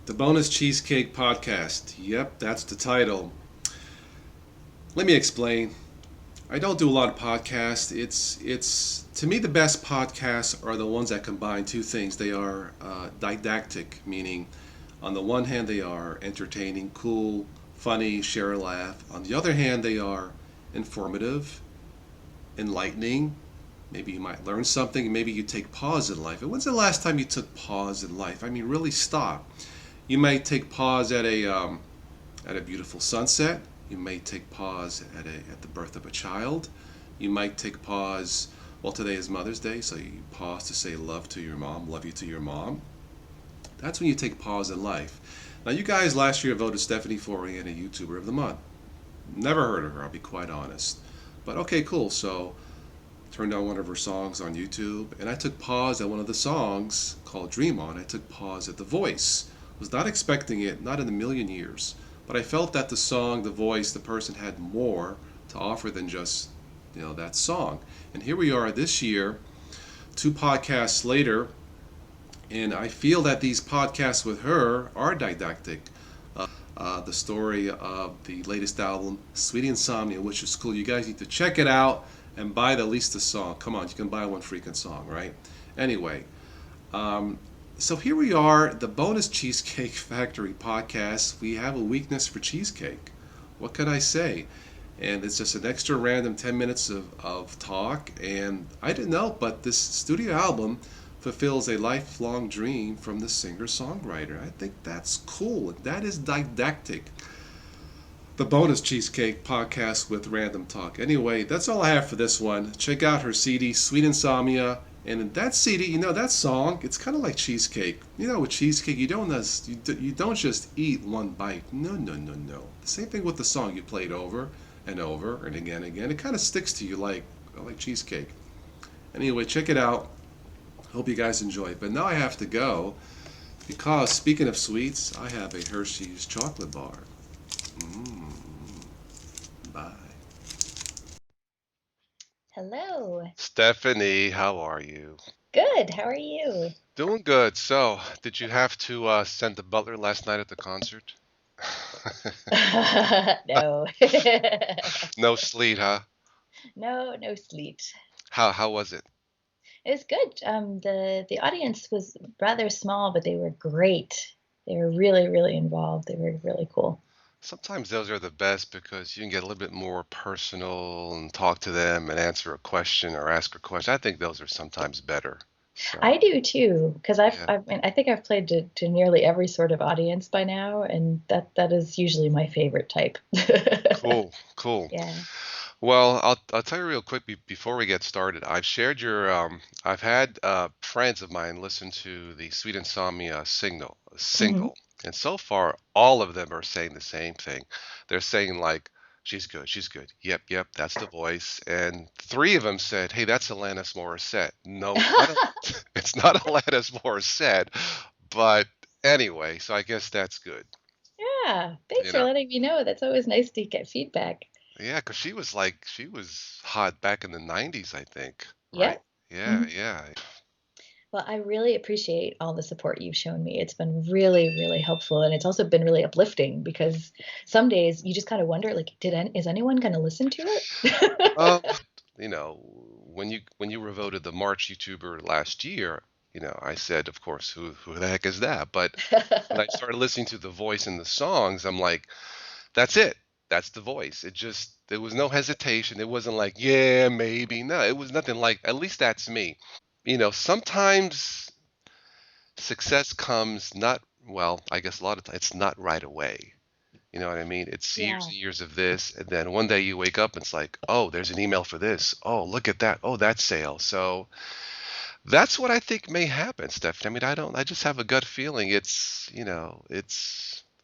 The Bonus Cheesecake Podcast. Yep, that's the title. Let me explain. I don't do a lot of podcasts. It's to me the best podcasts are the ones that combine two things. They are didactic, meaning on the one hand they are entertaining, cool, funny, share a laugh. On the other hand, they are informative, enlightening. Maybe you might learn something. Maybe you take pause in life. And when's the last time you took pause in life? I mean, really stop. You might take pause at a beautiful sunset. You may take pause at the birth of a child. You might take pause. Well, today is Mother's Day, so you pause to say love to your mom, love you to your mom. That's when you take pause in life. Now, you guys last year voted Stephanie Forian a YouTuber of the month. Never heard of her, I'll be quite honest. But okay, cool. So turned on one of her songs on YouTube, and I took pause at one of the songs called Dream On. I took pause at the voice. Was not expecting it, not in a million years. But I felt that the song, the voice, the person had more to offer than just, that song. And here we are this year, two podcasts later, and I feel that these podcasts with her are didactic. The story of the latest album, Sweet Insomnia, which is cool. You guys need to check it out and buy at least a song. Come on, you can buy one freaking song, right? Anyway, um, so here we are, the Bonus Cheesecake Factory podcast. We have a weakness for cheesecake. What can I say? And it's just an extra random 10 minutes of talk. And I didn't know, but this studio album fulfills a lifelong dream from the singer-songwriter. I think that's cool. That is didactic. The Bonus Cheesecake podcast with random talk. Anyway, that's all I have for this one. Check out her CD, Sweet Insomnia. And in that CD, that song, it's kind of like cheesecake. With cheesecake, you don't just eat one bite. No, no, no, no. The same thing with the song. You play it over and over and again and again. It kind of sticks to you like cheesecake. Anyway, check it out. Hope you guys enjoy it. But now I have to go because speaking of sweets, I have a Hershey's chocolate bar. Mmm. Bye. Hello. Stephanie, how are you? Good. How are you? Doing good. So, did you have to send the butler last night at the concert? No. No sleet, huh? No, no sleet. How was it? It was good. The audience was rather small, but they were great. They were really, really involved. They were really cool. Sometimes those are the best because you can get a little bit more personal and talk to them and answer a question or ask a question. I think those are sometimes better. I So, do too, because yeah. I think I've played to nearly every sort of audience by now, and that is usually my favorite type. Cool, cool. Yeah. Well, I'll tell you real quick before we get started. I've had friends of mine listen to the Sweet Insomnia Hmm. single, and so far all of them are saying the same thing. They're saying like, she's good, she's good. Yep, yep, that's the voice. And three of them said, hey, that's Alanis Morissette. No, it's not. It's not Alanis Morissette, but anyway, so I guess that's good. Yeah. Thanks You for know. letting me know. That's always nice to get feedback. Yeah, 'cause she was hot back in the 90s, I think, right? Yep. Yeah, yeah. Well, I really appreciate all the support you've shown me. It's been really, really helpful, and it's also been really uplifting because some days you just kind of wonder, like, is anyone going to listen to Um, it? when you were voted the March YouTuber last year, I said, of course, who the heck is that? But when I started listening to the voice and the songs, I'm like, that's it. That's the voice. There was no hesitation. It wasn't like, yeah, maybe. No, it was nothing like, at least that's me. Sometimes success comes not, well, I guess a lot of times it's not right away. You know what I mean? It's years Yeah, and years of this, and then one day you wake up and it's like, oh, there's an email for this. Oh, look at that. Oh, that sale. So that's what I think may happen, Stephanie. I mean, I just have a gut feeling it's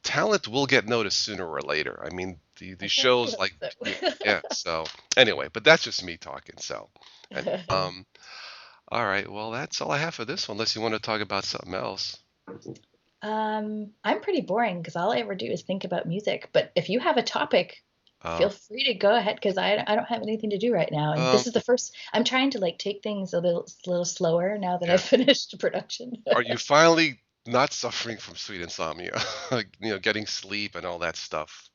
talent will get noticed sooner or later. I mean, the I certainly shows hope like, yeah. so. So anyway, but that's just me talking. So, and, all right. Well, that's all I have for this one, unless you want to talk about something else. I'm pretty boring because all I ever do is think about music. But if you have a topic, Um, feel free to go ahead because I don't have anything to do right now. And um, this is the first, I'm trying to like take things a little slower now that yeah. I've finished production. Are you finally? not suffering from sweet insomnia, getting sleep and all that stuff.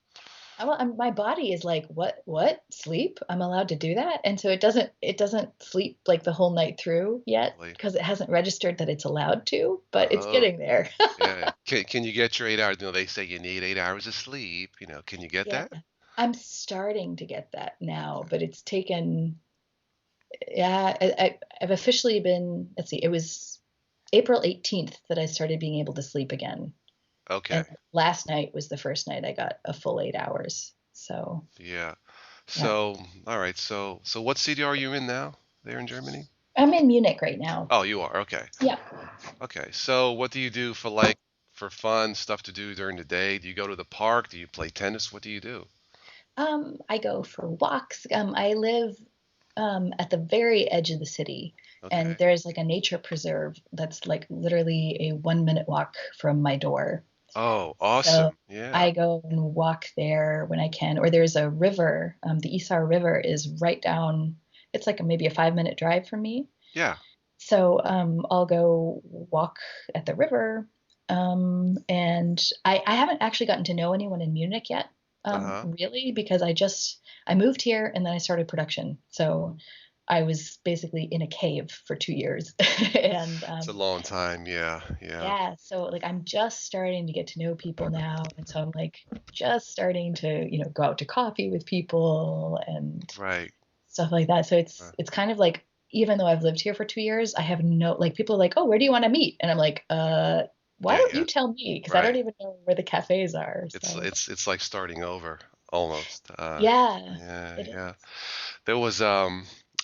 Well, my body is like, what? Sleep? I'm allowed to do that? And so it doesn't sleep like the whole night through yet Really? because it hasn't registered that it's allowed to, but it's Oh, getting there. yeah. Can you get your 8 hours? They say you need 8 hours of sleep. Can you get Yeah. that? I'm starting to get that now, but it's taken, yeah, I've officially been, let's see, it was April 18th that I started being able to sleep again. Okay. And last night was the first night I got a full 8 hours. So, Yeah. yeah. So, all right. So what city are you in now? There in Germany? I'm in Munich right now. Oh, you are. Okay. Yeah. Okay. So, what do you do for fun stuff to do during the day? Do you go to the park? Do you play tennis? What do you do? I go for walks. I live at the very edge of the city, and Okay. there's like a nature preserve that's like literally a 1 minute walk from my door. Oh, So awesome. Yeah. I go and walk there when I can. Or there's a river. The Isar River is right down. It's like maybe a 5 minute drive from me. Yeah. So I'll go walk at the river. And I haven't actually gotten to know anyone in Munich yet, Uh-huh. really, because I moved here and then I started production. So I was basically in a cave for 2 years. And It's a long time. Yeah. Yeah. yeah, so like I'm just starting to get to know people now. And so I'm like just starting to, go out to coffee with people and Right. stuff like that. So Uh, it's kind of like even though I've lived here for 2 years, I have no like people are like, oh, where do you want to meet? And I'm like, why yeah, don't yeah. you tell me? Because I don't Right. even know where the cafes are. It's So it's it's like starting over almost. yeah, Yeah, it yeah. is. There was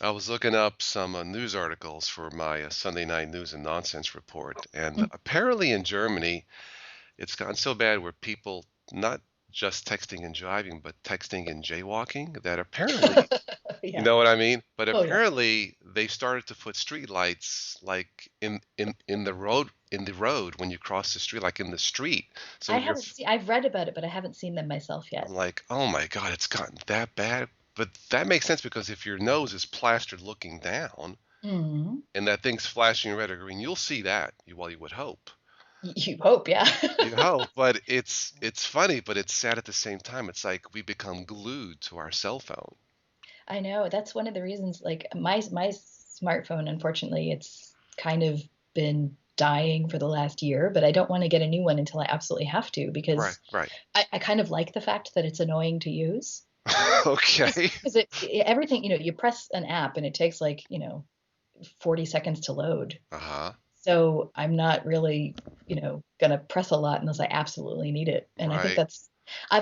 I was looking up some news articles for my Sunday night news and nonsense report, and Mm. apparently in Germany it's gotten so bad where people not just texting and driving, but texting and jaywalking that apparently, you Yeah. know what I mean? But Oh yeah. apparently they started to put street lights like in the road when you cross the street, like in the street. So I when you're haven't seen. I've read about it, but I haven't seen them myself I'm yet. like, oh my God, it's gotten that bad. But that makes sense because if your nose is plastered looking down Mm. and that thing's flashing red or green, you'll see that. Well, you would hope. You hope, yeah. You hope, but it's funny, but it's sad at the same time. It's like we become glued to our cell phone. I know that's one of the reasons. Like my smartphone, unfortunately, it's kind of been dying for the last year, but I don't want to get a new one until I absolutely have to Right, because right. I kind of like the fact that it's annoying to use. Just Okay. because everything, you press an app and it takes like, 40 seconds to load. Uh-huh. So I'm not really, gonna press a lot unless I absolutely need it. And I think Right.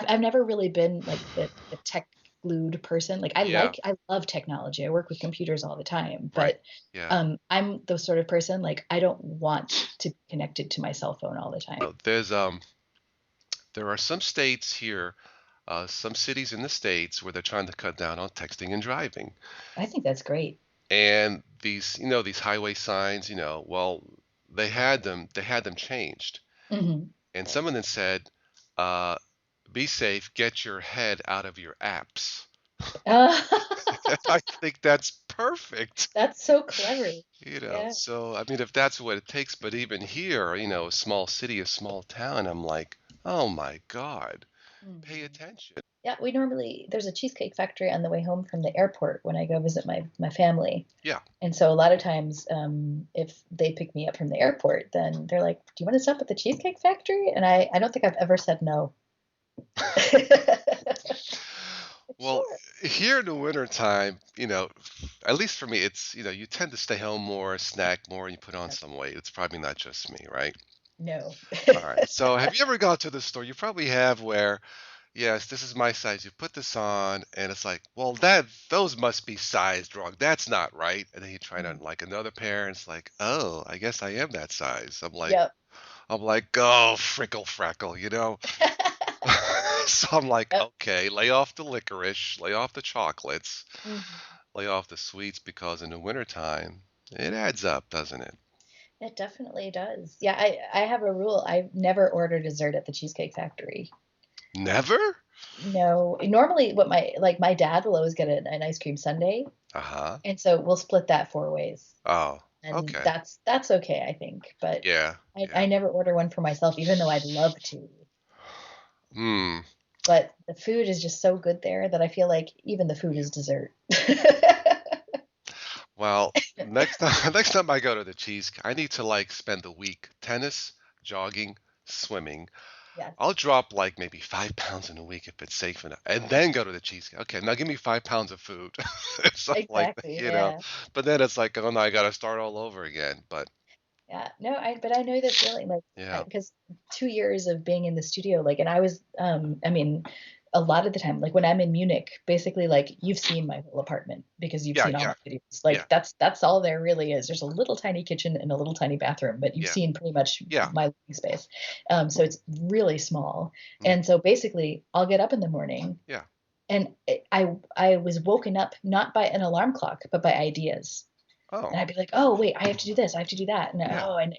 I've never really been like the tech glued person. Like Yeah. I love technology. I work with computers all the time, Right. but Yeah. I'm the sort of person like I don't want to be connected to my cell phone all the time. There are some states here, some cities in the states where they're trying to cut down on texting and driving. I think that's great. And these highway signs, well, they had them changed. Hmm. And some of them said, uh, be safe, get your head out of your apps. Uh, And I think that's perfect. that's so clever. Yeah. So I mean, if that's what it takes, but even here, a small city, a small town, I'm like, oh my God, pay Mhm. attention. Yeah, there's a cheesecake factory on the way home from the airport when I go visit my family. Yeah. And so a lot of times, if they pick me up from the airport, then they're like, "Do you want to stop at the Cheesecake Factory?" And I don't think I've ever said no. Well, Sure. here in the wintertime, at least for me, it's, you tend to stay home more, snack more, and you put on Yeah. some weight. It's probably not just me, right? No. All right. So have you ever gone to the store? You probably have where, yes, this is my size. You put this on, and it's like, well, those must be sized wrong. That's not right. And then you try on Mhm. like another pair, and it's like, oh, I guess I am that size. Yep. I'm like, oh, frickle freckle. So I'm like, Yep. okay, lay off the licorice, lay off the chocolates, Mhm. lay off the sweets because in the wintertime, it adds up, doesn't it? It definitely does. Yeah, I have a rule. I never order dessert at the Cheesecake Factory. Never? No, normally my dad will always get an ice cream sundae, Uh-huh. and so we'll split that 4 ways. Oh, and Okay. that's okay, I think. But Yeah. I Yeah. never order one for myself, even though I'd love to. Hmm. But the food is just so good there that I feel like even the food is dessert. Well, next time next time I go to the Cheesecake, I need to like spend the week tennis, jogging, swimming. Yes, I'll drop like maybe 5 pounds in a week if it's safe enough, and then go to the cheesecake. Okay, now give me 5 pounds of food, something like that, exactly. you know. Yeah. But then it's like, oh no, I got to start all over again. But Yeah, no, but I know the feeling, like, yeah, because 2 years of being in the studio, like, and I was, I mean, a lot of the time, like when I'm in Munich, basically, like, you've seen my whole apartment because you've yeah, seen all yeah, my videos. yeah, Like that's all there really is. There's a little tiny kitchen and a little tiny bathroom, but you've yeah, seen pretty much yeah, my living space. So it's really small, mm, and so basically, I'll get up in the morning, yeah. and I was woken up not by an alarm clock, but by ideas. Oh, And I'd be like, oh, wait, I have to do this. I have to do that. And yeah, oh, and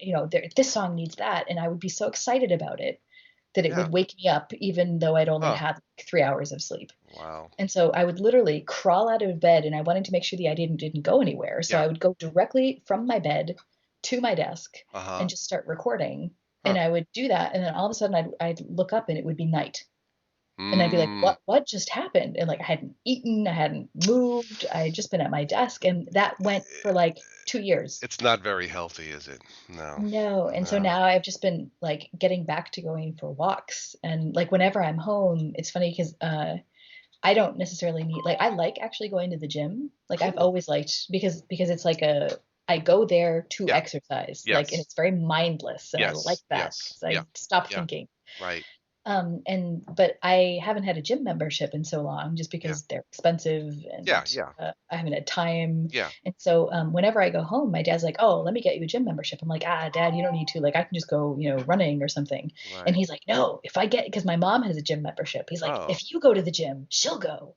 this song needs that. And I would be so excited about it that it yeah. would wake me up, even though I'd only Huh. had like 3 hours of sleep. Wow. And so I would literally crawl out of bed, and I wanted to make sure the idea didn't go anywhere. So Yeah. I would go directly from my bed to my desk Uh-huh. and just start recording. And Huh. I would do that. And then all of a sudden I'd look up and it would be night. And I'd be like, Mm, what just happened? And like I hadn't eaten, I hadn't moved, I had just been at my desk, and that went for like 2 years. it's not very healthy, is it? No. No. And so No. now I've just been like getting back to going for walks. And like whenever I'm home, it's funny because I don't necessarily need, like, I like actually going to the gym. Like I've Cool. always liked, because it's like I go there to Yeah. exercise, like, and Yes. it's very mindless, and I like Yes. that Yes. because Yeah. I stop Yeah. thinking. Right. But I haven't had a gym membership in so long just Yeah. because they're expensive, Yeah. and Yeah. I haven't had time. Yeah. And so whenever I go home, my dad's like, "Oh, let me get you a gym membership." I'm like, "Ah, Dad, you don't need to. Like, I can just go, running or something." And Right. he's like, "No, if I get, because my mom has a gym membership. He's like, Oh. if you go to the gym, she'll go.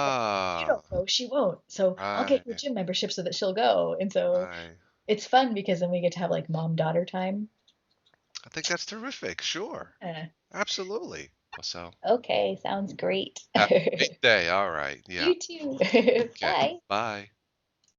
Like, if you Ah. don't go, she won't. So I'll get you a Right. gym membership so that she'll go." And so Right. it's fun because then we get to have like mom daughter time. I think that's terrific. Sure. Uh, Absolutely. So, okay, sounds great. have a great day. All right. Yeah. You too. Okay. Bye. Bye.